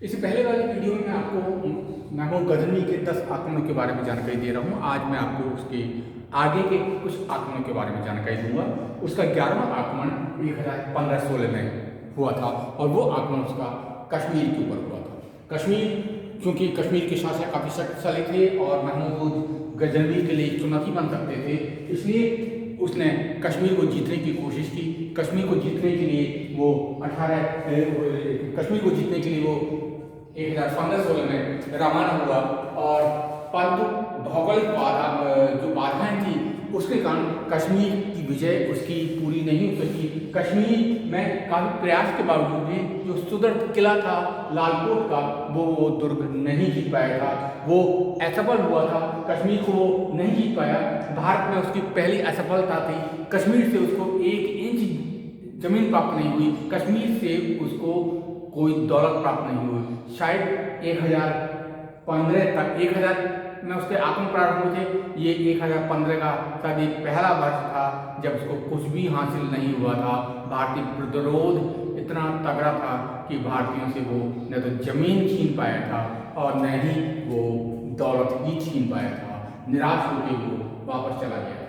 इससे पहले वाली वीडियो में आपको महमूद गजनवी के 10 आक्रमणों के बारे में जानकारी दे रहा हूँ। आज मैं आपको उसके आगे के कुछ आक्रमणों के बारे में जानकारी दूंगा। उसका 11वां आक्रमण 1015-16 में हुआ था और वो आक्रमण उसका कश्मीर के ऊपर हुआ था। कश्मीर, क्योंकि कश्मीर के शासक काफ़ी शक्तिशाली थे और महमूद गजनवी के लिए चुनौती बन सकते थे, इसलिए उसने कश्मीर को जीतने की कोशिश की। कश्मीर को जीतने के लिए वो 1015-16 में रवाना हुआ और परंतु भौगोलिक जो बाधाएं थी उसके कारण कश्मीर की विजय उसकी पूरी नहीं हो सकी। कश्मीर में काफ़ी प्रयास के बावजूद भी जो सुदृढ़ किला था लालकोट का वो दुर्ग नहीं जीत पाया था। वो असफल हुआ था, कश्मीर को वो नहीं जीत पाया। भारत में उसकी पहली असफलता थी। कश्मीर से उसको 1 इंच जमीन प्राप्त नहीं हुई, कश्मीर से उसको कोई दौलत प्राप्त नहीं हुई। शायद 1015 तक 1000 में उसके आक्रमण प्रारंभ हुए थे। ये 1015 का शायद एक पहला वर्ष था जब उसको कुछ भी हासिल नहीं हुआ था। भारतीय प्रतिरोध इतना तगड़ा था कि भारतीयों से वो न तो जमीन छीन पाया था और न ही वो दौलत ही छीन पाया था। निराश होकर वो वापस चला गया था।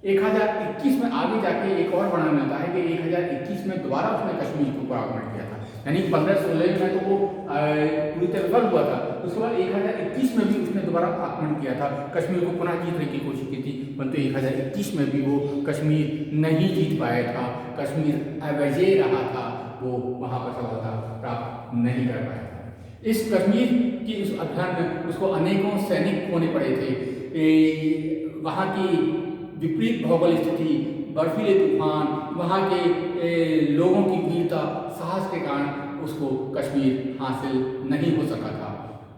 1021 में आगे जाके एक और वर्णन मिलता है कि 1021 में दोबारा उसने कश्मीर के ऊपर आक्रमण किया था, यानी 15-16 में तो वो पूरी तरह विफल हुआ था। उसके बाद 1021 में भी उसने दोबारा आक्रमण किया था, कश्मीर को पुनः जीतने की कोशिश की थी, परंतु 1021 में भी वो कश्मीर नहीं जीत पाया था। कश्मीर अविजयी रहा था, वो वहाँ पर सफलता प्राप्त नहीं कर पाया था। इस कश्मीर की इस अभियान में उसको अनेकों सैनिक खोने पड़े थे। वहाँ की विपरीत भौगोलिक स्थिति, बर्फीले तूफान, वहाँ के लोगों की वीरता साहस के कारण उसको कश्मीर हासिल नहीं हो सका था।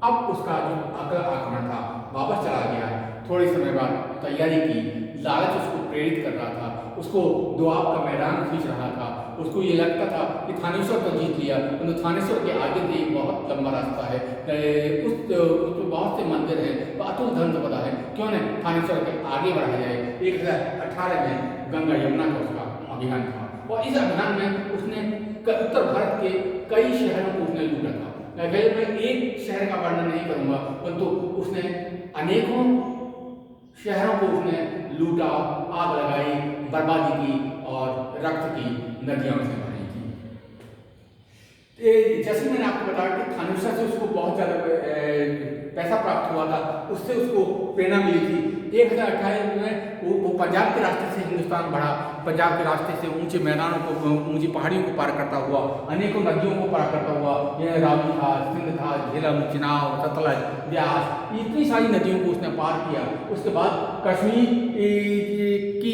अब उसका जो अगला आक्रमण था वापस चला गया। थोड़े समय बाद तैयारी की, लालच उसको प्रेरित कर रहा था, उसको दोआब का मैदान खींच रहा था। उसको ये लगता था कि थानेश्वर तो जीत लिया, परंतु थानेश्वर के आगे भी एक बहुत लंबा रास्ता है, उसमें बहुत से मंदिर हैं, अतुल धन पता है, क्यों न थानेश्वर के आगे बढ़ा जाए। 1018 में गंगा यमुना का उसका अभियान था और इस अभियान में उसने उत्तर भारत के कई शहरों को उसने लूटा था। मैं एक शहर का वर्णन नहीं करूंगा, परंतु उसने अनेकों शहरों को उसने लूटा, आग लगाई, बर्बादी की और रक्त की नदियां उसने बहाई थी। जैसे मैंने आपको बताया कि थानेश्वर से उसको बहुत ज़्यादा पैसा प्राप्त हुआ था, उससे उसको प्रेरणा मिली थी। 1028 में वो पंजाब के रास्ते से हिंदुस्तान बढ़ा, पंजाब के रास्ते से ऊंचे मैदानों को, ऊंची पहाड़ियों को पार करता हुआ, अनेकों नदियों को पार करता हुआ, यह रावी था, सिंध था, झेलम, चिनाब, सतलज, ब्यास, इतनी सारी नदियों को उसने पार किया। उसके बाद कश्मीर की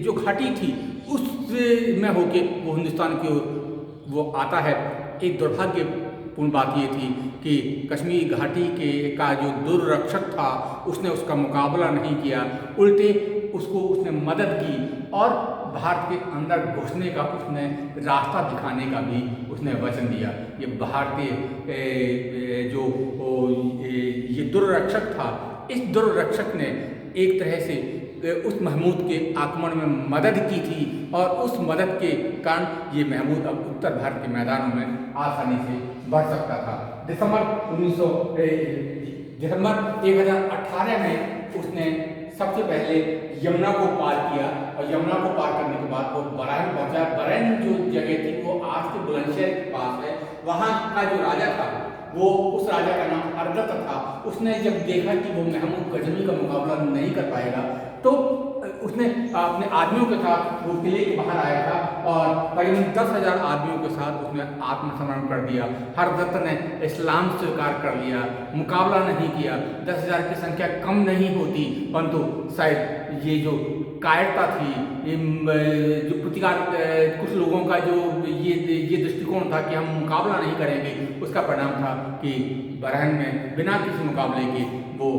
जो घाटी थी उस में होके वो हिंदुस्तान की ओर वो आता है। एक दुर्भाग्यपूर्ण बात ये थी कि कश्मीर घाटी का जो दुर्रक्षक था उसने उसका मुकाबला नहीं किया, उल्टे उसने मदद की और भारत के अंदर घुसने का उसने रास्ता दिखाने का भी उसने वचन दिया। ये भारतीय ये दुर्रक्षक था, इस दुर्रक्षक ने एक तरह से उस महमूद के आक्रमण में मदद की थी और उस मदद के कारण ये महमूद अब उत्तर भारत के मैदानों में आसानी से बढ़ सकता था। दिसंबर 1018 में उसने सबसे पहले यमुना को पार किया और यमुना को पार करने के बाद वो बरैन पहुंचा। बरैन जो जगह थी वो आज के बुलंदशहर के पास है। वहाँ का जो राजा था वो, उस राजा का नाम अर्गत था। उसने जब देखा कि वो महमूद गजनवी का मुकाबला नहीं कर पाएगा तो उसने अपने आदमियों के साथ वो किले के बाहर आया था और करीबन 10,000 आदमियों के साथ उसने आत्मसमर्पण कर दिया। हरदत्त ने इस्लाम स्वीकार कर लिया, मुकाबला नहीं किया। 10,000 की संख्या कम नहीं होती, परंतु शायद ये जो कायरता थी, जो प्रतिकार, कुछ लोगों का जो ये दृष्टिकोण था कि हम मुकाबला नहीं करेंगे, उसका परिणाम था कि बरहन में बिना किसी मुकाबले के वो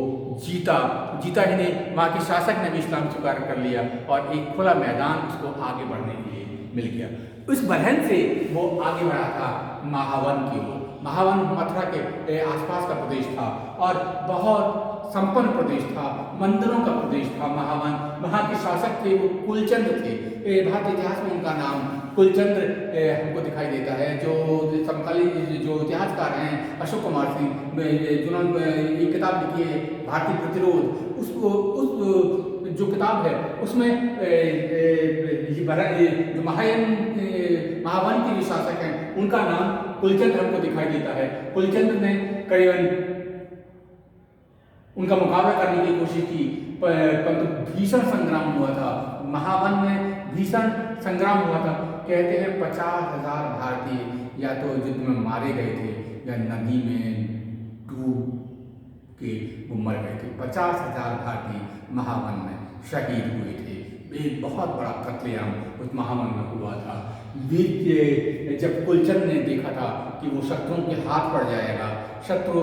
जीता ही नहीं, वहाँ के शासक ने भी इस्लाम स्वीकार कर लिया और एक खुला मैदान उसको आगे बढ़ने के लिए मिल गया। उस बरहन से वो आगे बढ़ा था महावन की ओर। महावन मथुरा के आसपास का प्रदेश था और बहुत संपन्न प्रदेश था, मंदिरों का प्रदेश था महावन। वहाँ के शासक थे वो कुलचंद थे। भारतीय इतिहास में उनका नाम कुलचंद्र हमको दिखाई देता है। जो समकालीन जो इतिहासकार हैं अशोक कुमार सिंह, जिन्होंने एक किताब लिखी है भारतीय प्रतिरोध, उसको उस जो किताब है उसमें जो महावन के जो शासक हैं उनका नाम कुलचंद्र हमको दिखाई देता है। कुलचंद्र ने करीबन उनका मुकाबला करने की कोशिश की, परंतु भीषण संग्राम हुआ था। महावन में भीषण संग्राम हुआ था। कहते हैं 50,000 भारतीय या तो युद्ध में मारे गए थे या नदी में डूब के वो मर गए थे। 50,000 भारतीय महावन में शहीद हुए थे। एक बहुत बड़ा कत्लेआम उस महावन में हुआ था। जब कुलचंद ने देखा था कि वो शत्रुओं के हाथ पड़ जाएगा, शत्रु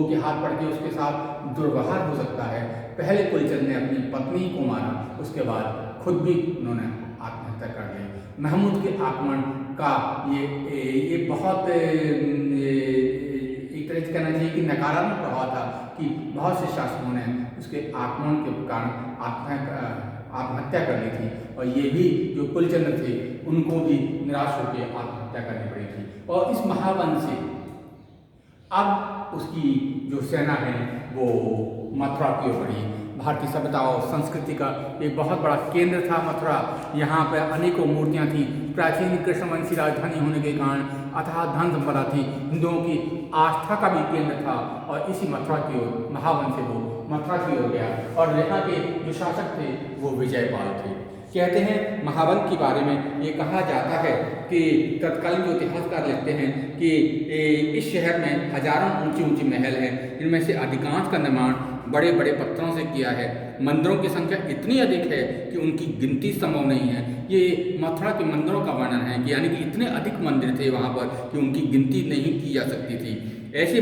के हाथ पड़ के उसके साथ दुर्व्यवहार हो सकता है, पहले कुलचंद ने अपनी पत्नी को मारा, उसके बाद खुद भी उन्होंने आत्महत्या कर ली। महमूद के आक्रमण का ये बहुत एक तरह से कहना चाहिए कि नकारात्मक प्रभाव था कि बहुत से शासकों ने उसके आक्रमण के कारण आत्महत्या कर ली थी, और ये भी जो कुलचंद्र थे उनको भी निराश होकर आत्महत्या करनी पड़ी थी। और इस महावन से अब उसकी जो सेना है वो मथुरा की ओर बढ़ी। भारतीय सभ्यता और संस्कृति का एक बहुत बड़ा केंद्र था मथुरा। यहाँ पर अनेकों मूर्तियाँ थीं। प्राचीन कृष्णवंशी राजधानी होने के कारण अथाह धन संपदा थी। हिंदुओं की आस्था का भी केंद्र था, और इसी मथुरा की ओर महावन से वो मथुरा की ओर गया, और यहाँ के जो शासक थे वो विजयपाल थे। कहते हैं महावन के बारे में ये कहा जाता है कि तत्कालीन जो इतिहासकार लिखते हैं कि इस शहर में हजारों ऊंची ऊंची महल हैं, इनमें से अधिकांश का निर्माण बड़े बड़े पत्थरों से किया है। मंदिरों की संख्या इतनी अधिक है कि उनकी गिनती संभव नहीं है। ये मथुरा के मंदिरों का वर्णन है कि यानी कि इतने अधिक मंदिर थे वहाँ पर कि उनकी गिनती नहीं की जा सकती थी। ऐसे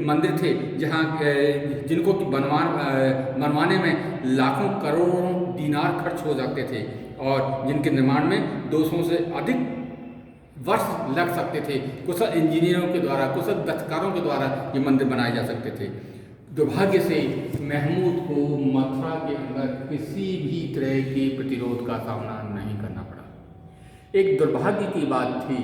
मंदिर थे जहाँ जिनको कि बनवाने में लाखों करोड़ों दीनार खर्च हो जाते थे, और जिनके निर्माण में 200 से अधिक वर्ष लग सकते थे। कुशल इंजीनियरों के द्वारा, कुशल दस्तकारों के द्वारा ये मंदिर बनाए जा सकते थे। दुर्भाग्य से महमूद को मथुरा के अंदर किसी भी तरह के प्रतिरोध का सामना नहीं करना पड़ा। एक दुर्भाग्य की बात थी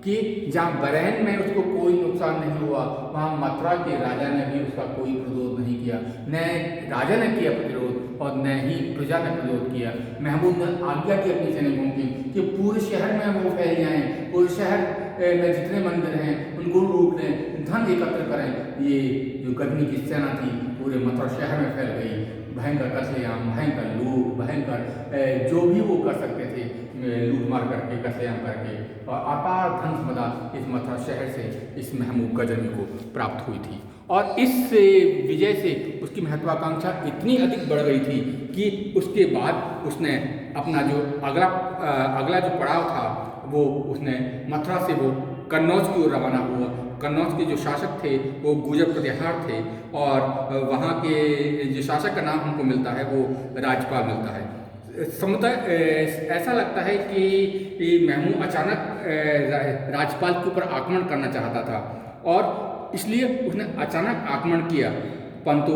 कि जहाँ बरहन में उसको कोई नुकसान नहीं हुआ, वहाँ मथुरा के राजा ने भी उसका कोई प्रतिरोध नहीं किया। न राजा ने किया प्रतिरोध और न ही प्रजा ने प्रतिरोध किया। महमूद ने आज्ञा की अपनी सैनिकों की कि पूरे शहर में वो फैल जाएं, पूरे शहर में जितने मंदिर हैं उनको लूट लें, धन एकत्र करें। ये जो गजनी की सेना थी पूरे मथुरा शहर में फैल गई। भयंकर कत्लेआम, भयंकर लूट, भयंकर जो भी वो कर सकते थे लूट मार करके, कत्लेआम करके, और अपार धन संपदा इस मथुरा शहर से इस महमूद गजनी को प्राप्त हुई थी। और इस विजय से उसकी महत्वाकांक्षा इतनी अधिक बढ़ गई थी कि उसके बाद उसने अपना जो अगला जो पड़ाव था वो उसने मथुरा से वो कन्नौज की ओर रवाना हुआ। कन्नौज के जो शासक थे वो गुर्जर प्रतिहार थे, और वहाँ के जो शासक का नाम हमको मिलता है वो राजपाल मिलता है। समुदाय ऐसा लगता है कि महमूद अचानक राजपाल के ऊपर आक्रमण करना चाहता था, और इसलिए उसने अचानक आक्रमण किया, परंतु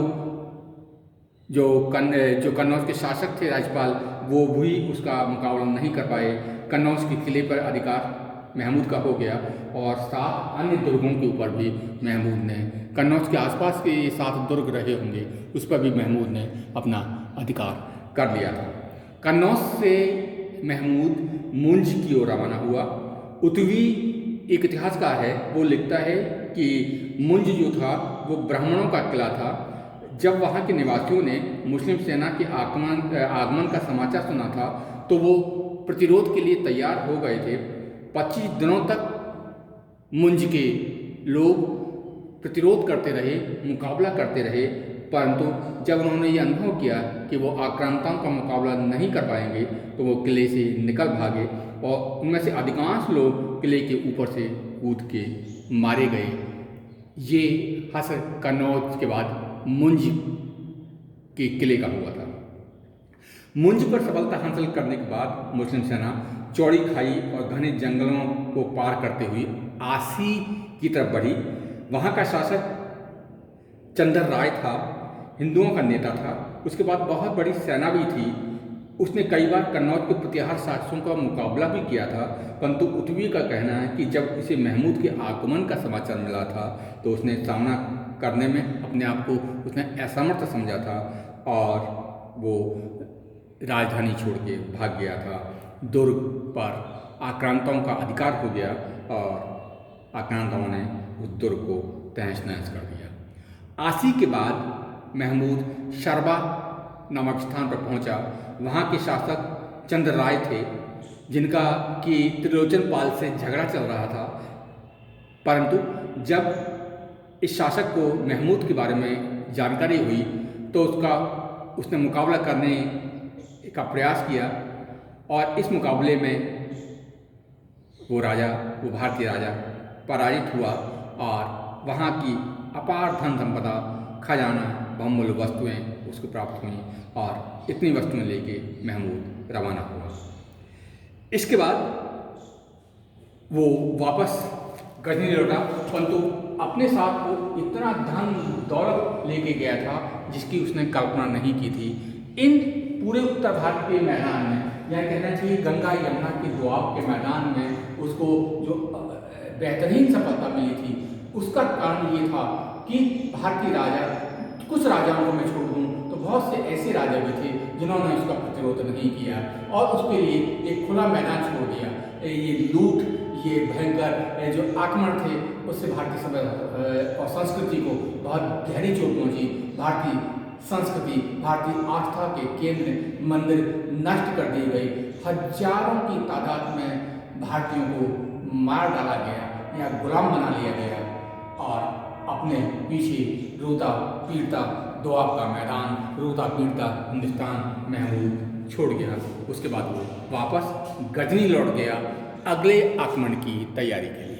जो कन्नौज के शासक थे राजपाल, वो भी उसका मुकाबला नहीं कर पाए। कन्नौज के किले पर अधिकार महमूद का हो गया, और 7 अन्य दुर्गों के ऊपर भी महमूद ने, कन्नौज के आसपास के 7 दुर्ग रहे होंगे, उस पर भी महमूद ने अपना अधिकार कर लिया था। कन्नौज से महमूद मुंज की ओर रवाना हुआ। उतवी एक इतिहासकार है, वो लिखता है कि मुंज जो था वो ब्राह्मणों का किला था। जब वहाँ के निवासियों ने मुस्लिम सेना के आगमन का समाचार सुना था तो वो प्रतिरोध के लिए तैयार हो गए थे। 25 दिनों तक मुंज के लोग प्रतिरोध करते रहे, मुकाबला करते रहे, परंतु जब उन्होंने ये अनुभव किया कि वो आक्रांताओं का मुकाबला नहीं कर पाएंगे तो वो किले से निकल भागे, और उनमें से अधिकांश लोग किले के ऊपर से कूद के मारे गए। ये हसर कन्नौज के बाद मुंज के किले का हुआ था। मुंज पर सफलता हासिल करने के बाद मुस्लिम सेना चौड़ी खाई और घने जंगलों को पार करते हुए आसी की तरफ बढ़ी। वहाँ का शासक चंदर राय था, हिंदुओं का नेता था। उसके बाद बहुत बड़ी सेना भी थी, उसने कई बार कन्नौज के प्रतिहार शासकों का मुकाबला भी किया था, परंतु उतवी का कहना है कि जब इसे महमूद के आगमन का समाचार मिला था तो उसने सामना करने में अपने आप को उसने असमर्थ समझा था और वो राजधानी छोड़ के भाग गया था। दुर्ग पर आक्रांताओं का अधिकार हो गया और आक्रांताओं ने उस दुर्ग को तहस नहस कर दिया। आसी के बाद महमूद शरबा नामक स्थान पर पहुंचा। वहाँ के शासक चंद्र राय थे, जिनका कि त्रिलोचन पाल से झगड़ा चल रहा था, परंतु जब इस शासक को महमूद के बारे में जानकारी हुई तो उसने मुकाबला करने का प्रयास किया और इस मुकाबले में वो भारतीय राजा पराजित हुआ और वहाँ की अपार धन संपदा, खजाना, बहुमूल्य वस्तुएं उसको प्राप्त हुई और इतनी वस्तुएं लेके महमूद रवाना हुआ। इसके बाद वो वापस गजनी लौटा, परंतु अपने साथ वो इतना धन दौलत लेके गया था जिसकी उसने कल्पना नहीं की थी। इन पूरे उत्तर भारत के मैदान में, या कहना चाहिए गंगा यमुना के दोआब के मैदान में उसको जो बेहतरीन सफलता मिली थी, उसका कारण ये था कि भारतीय राजा, कुछ राजाओं को मैं छोड़ दूँ तो बहुत से ऐसे राजा भी थे जिन्होंने उसका प्रतिरोध नहीं किया और उसके लिए एक खुला मैदान छोड़ दिया। ये लूट, ये भयंकर जो आक्रमण थे, उससे भारतीय समाज और संस्कृति को बहुत गहरी चोट पहुँची। भारतीय संस्कृति, भारतीय आस्था के केंद्र मंदिर नष्ट कर दी गई। हजारों की तादाद में भारतीयों को मार डाला गया या गुलाम बना लिया गया और अपने पीछे रोता पीटता दोआब का मैदान, रोता पीटता हिंदुस्तान महमूद छोड़ गया। उसके बाद वो वापस गजनी लौट गया अगले आक्रमण की तैयारी के लिए।